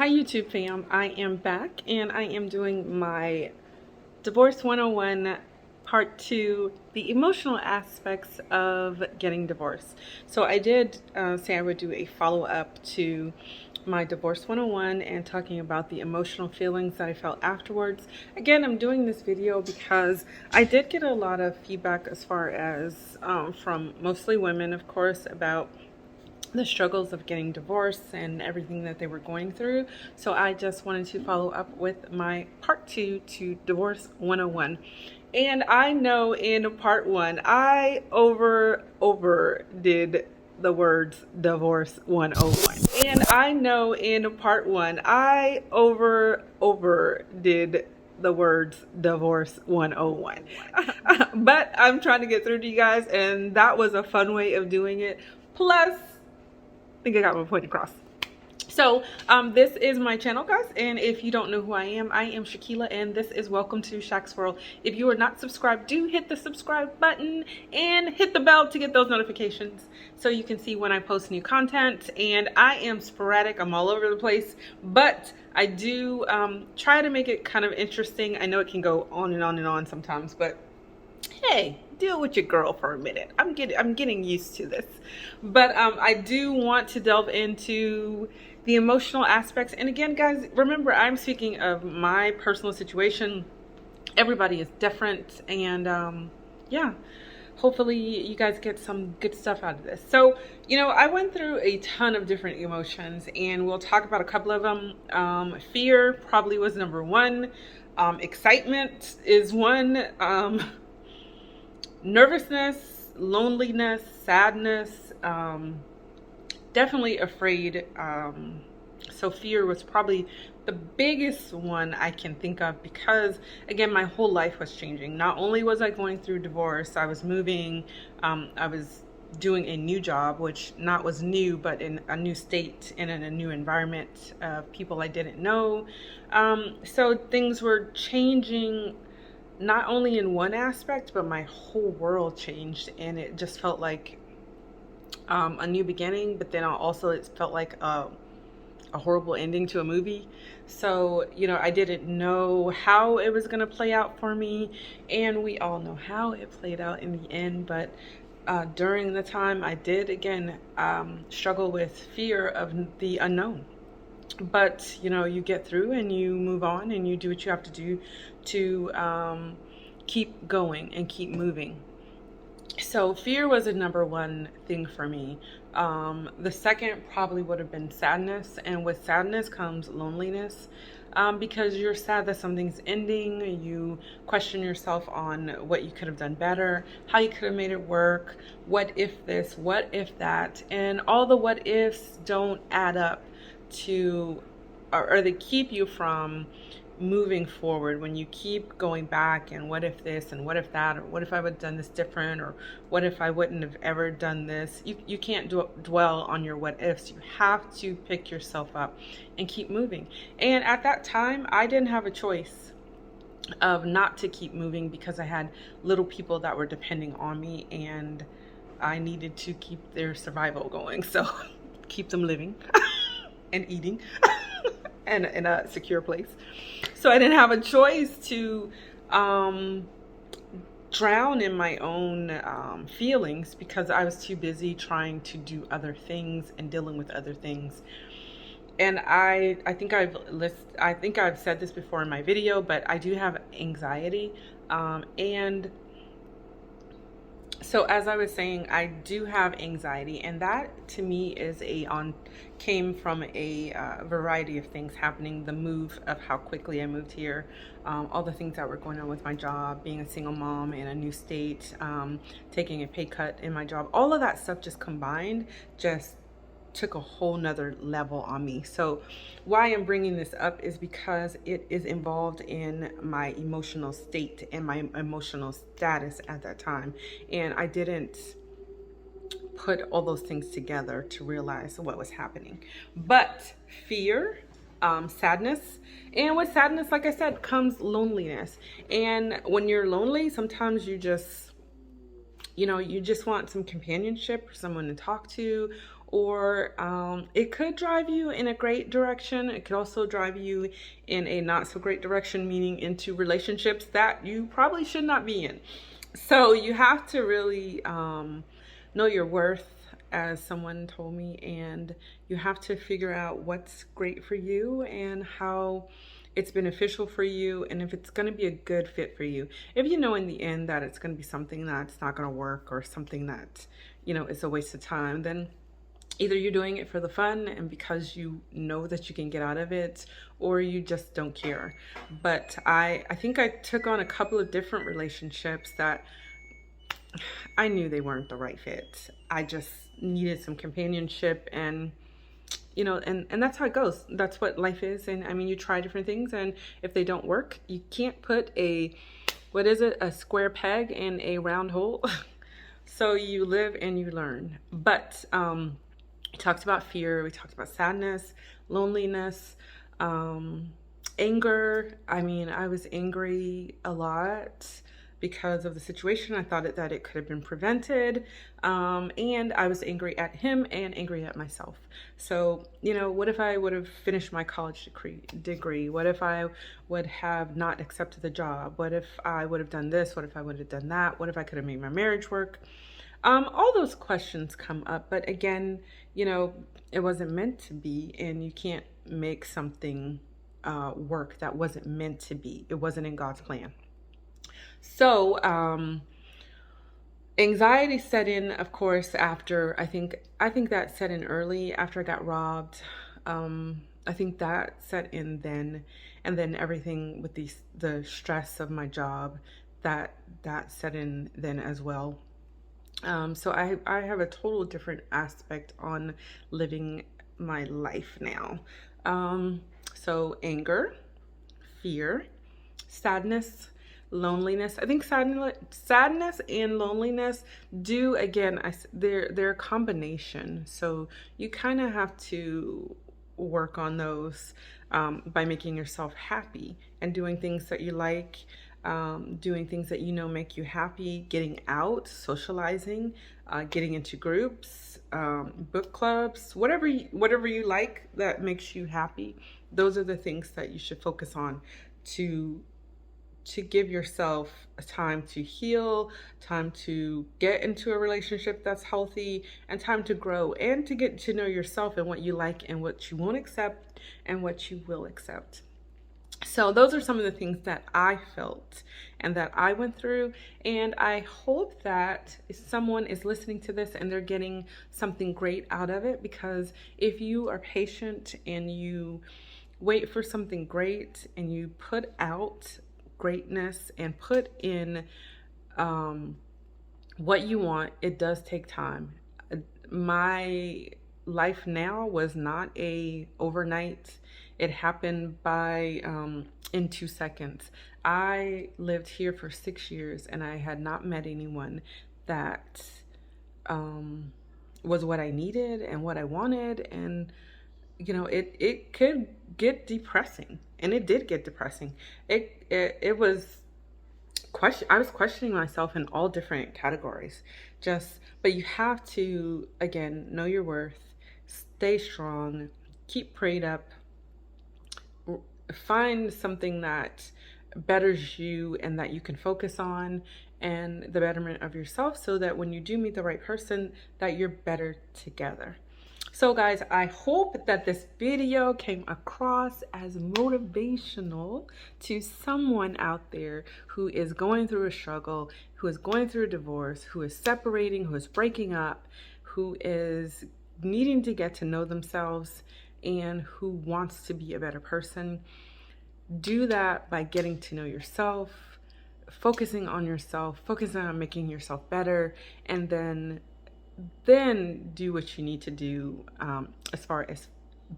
Hi YouTube fam, I am back and I am doing my Divorce 101 part 2, the emotional aspects of getting divorced. So I did say I would do a follow-up to my Divorce 101 and talking about the emotional feelings that I felt afterwards. Again, I'm doing this video because I did get a lot of feedback as far as from mostly women, of course, about the struggles of getting divorced and everything that they were going through. So I just wanted to follow up with my part 2 to Divorce 101. And I know in part 1 I overdid the words Divorce 101. And I know in part 1 I overdid the words Divorce 101. But I'm trying to get through to you guys, and that was a fun way of doing it. Plus, I think I got my point across. So this is my channel, guys, and if you don't know who I am Shakila, and this is Welcome to Shak's World. If you are not subscribed, do hit the subscribe button and hit the bell to get those notifications so you can see when I post new content. And I am sporadic, I'm all over the place, but I do try to make it kind of interesting. I know it can go on and on and on sometimes, but hey, deal with your girl for a minute. I'm getting used to this. But I do want to delve into the emotional aspects. And again, guys, remember, I'm speaking of my personal situation. Everybody is different, and yeah, hopefully you guys get some good stuff out of this. So, I went through a ton of different emotions, and we'll talk about a couple of them. Fear probably was number one. Excitement is one. Nervousness, loneliness, sadness, definitely afraid. So fear was probably the biggest one I can think of because, again, my whole life was changing. Not only was I going through divorce, I was moving, I was doing a new job, which not was new, but in a new state and in a new environment of people I didn't know. So things were changing, not only in one aspect, but my whole world changed, and it just felt like a new beginning, but then also it felt like a horrible ending to a movie. So, I didn't know how it was going to play out for me, and we all know how it played out in the end. But during the time, I did, again, struggle with fear of the unknown. But you get through and you move on and you do what you have to do to keep going and keep moving. So fear was a number one thing for me. The second probably would have been sadness, and with sadness comes loneliness. Because you're sad that something's ending, you question yourself on what you could have done better, how you could have made it work, what if this, what if that, and all the what ifs don't add up to, or they keep you from moving forward. When you keep going back and what if this and what if that, or what if I would have done this different, or what if I wouldn't have ever done this, you can't dwell on your what ifs. You have to pick yourself up and keep moving. And at that time, I didn't have a choice of not to keep moving because I had little people that were depending on me, and I needed to keep their survival going. So keep them living and eating and in a secure place. So I didn't have a choice to drown in my own feelings because I was too busy trying to do other things and dealing with other things. And I think I've said this before in my video, but I do have anxiety, and so as I was saying, I do have anxiety, and that to me is came from a variety of things happening. The move, of how quickly I moved here, all the things that were going on with my job, being a single mom in a new state, taking a pay cut in my job, all of that stuff just combined just took a whole nother level on me. So why I'm bringing this up is because it is involved in my emotional state and my emotional status at that time, and I didn't put all those things together to realize what was happening. But fear, sadness, and with sadness, like I said, comes loneliness. And when you're lonely, sometimes you just want some companionship or someone to talk to, or it could drive you in a great direction. It could also drive you in a not so great direction, meaning into relationships that you probably should not be in. So you have to really know your worth, as someone told me, and you have to figure out what's great for you and how it's beneficial for you, and if it's going to be a good fit for you. If you know in the end that it's going to be something that's not going to work, or something that, you know, is a waste of time, then either you're doing it for the fun and because you know that you can get out of it, or you just don't care. But I think I took on a couple of different relationships that I knew they weren't the right fit. I just needed some companionship, and you know, and that's how it goes. That's what life is. And I mean, you try different things, and if they don't work, you can't put a, what is it, a square peg in a round hole. So you live and you learn. But we talked about fear, we talked about sadness, loneliness, anger. I mean, I was angry a lot because of the situation. I thought that it could have been prevented. And I was angry at him and angry at myself. So, you know, what if I would have finished my college degree? What if I would have not accepted the job? What if I would have done this? What if I would have done that? What if I could have made my marriage work? All those questions come up, but again, you know, it wasn't meant to be, and you can't make something work that wasn't meant to be. It wasn't in God's plan. So, anxiety set in, of course, after, I think that set in early after I got robbed. I think that set in then, and then everything with the stress of my job, that set in then as well. So I have a total different aspect on living my life now. So anger, fear, sadness, loneliness. I think sadness and loneliness do, again, they're a combination. So you kind of have to work on those by making yourself happy and doing things that you like, doing things that you know make you happy, getting out, socializing, getting into groups, book clubs, whatever you like that makes you happy. Those are the things that you should focus on to give yourself a time to heal, time to get into a relationship that's healthy, and time to grow and to get to know yourself and what you like and what you won't accept and what you will accept. So those are some of the things that I felt and that I went through, and I hope that someone is listening to this and they're getting something great out of it, because if you are patient and you wait for something great and you put out greatness and put in what you want, it does take time. My life now was not a overnight. It happened by in 2 seconds. I lived here for 6 years and I had not met anyone that was what I needed and what I wanted. And you know, it could get depressing, and it did get depressing. It was I was questioning myself in all different categories. But you have to, again, know your worth, stay strong, keep prayed up, find something that betters you and that you can focus on, and the betterment of yourself, so that when you do meet the right person, that you're better together. So guys, I hope that this video came across as motivational to someone out there who is going through a struggle, who is going through a divorce, who is separating, who is breaking up, who is needing to get to know themselves, and who wants to be a better person. Do that by getting to know yourself, focusing on yourself, focusing on making yourself better, and then do what you need to do as far as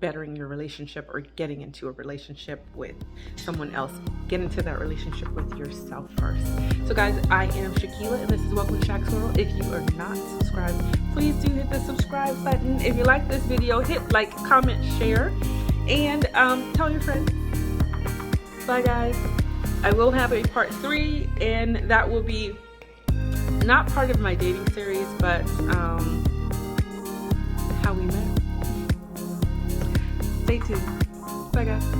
bettering your relationship or getting into a relationship with someone else. Get into that relationship with yourself first. So guys, I am Shakila and this is Welcome to Shaq's World. If you are not subscribed, please do hit the subscribe button. If you like this video, hit like, comment, share, and tell your friends. Bye guys. I will have a part 3, and that will be not part of my dating series, but how we met. Stay tuned. Bye guys.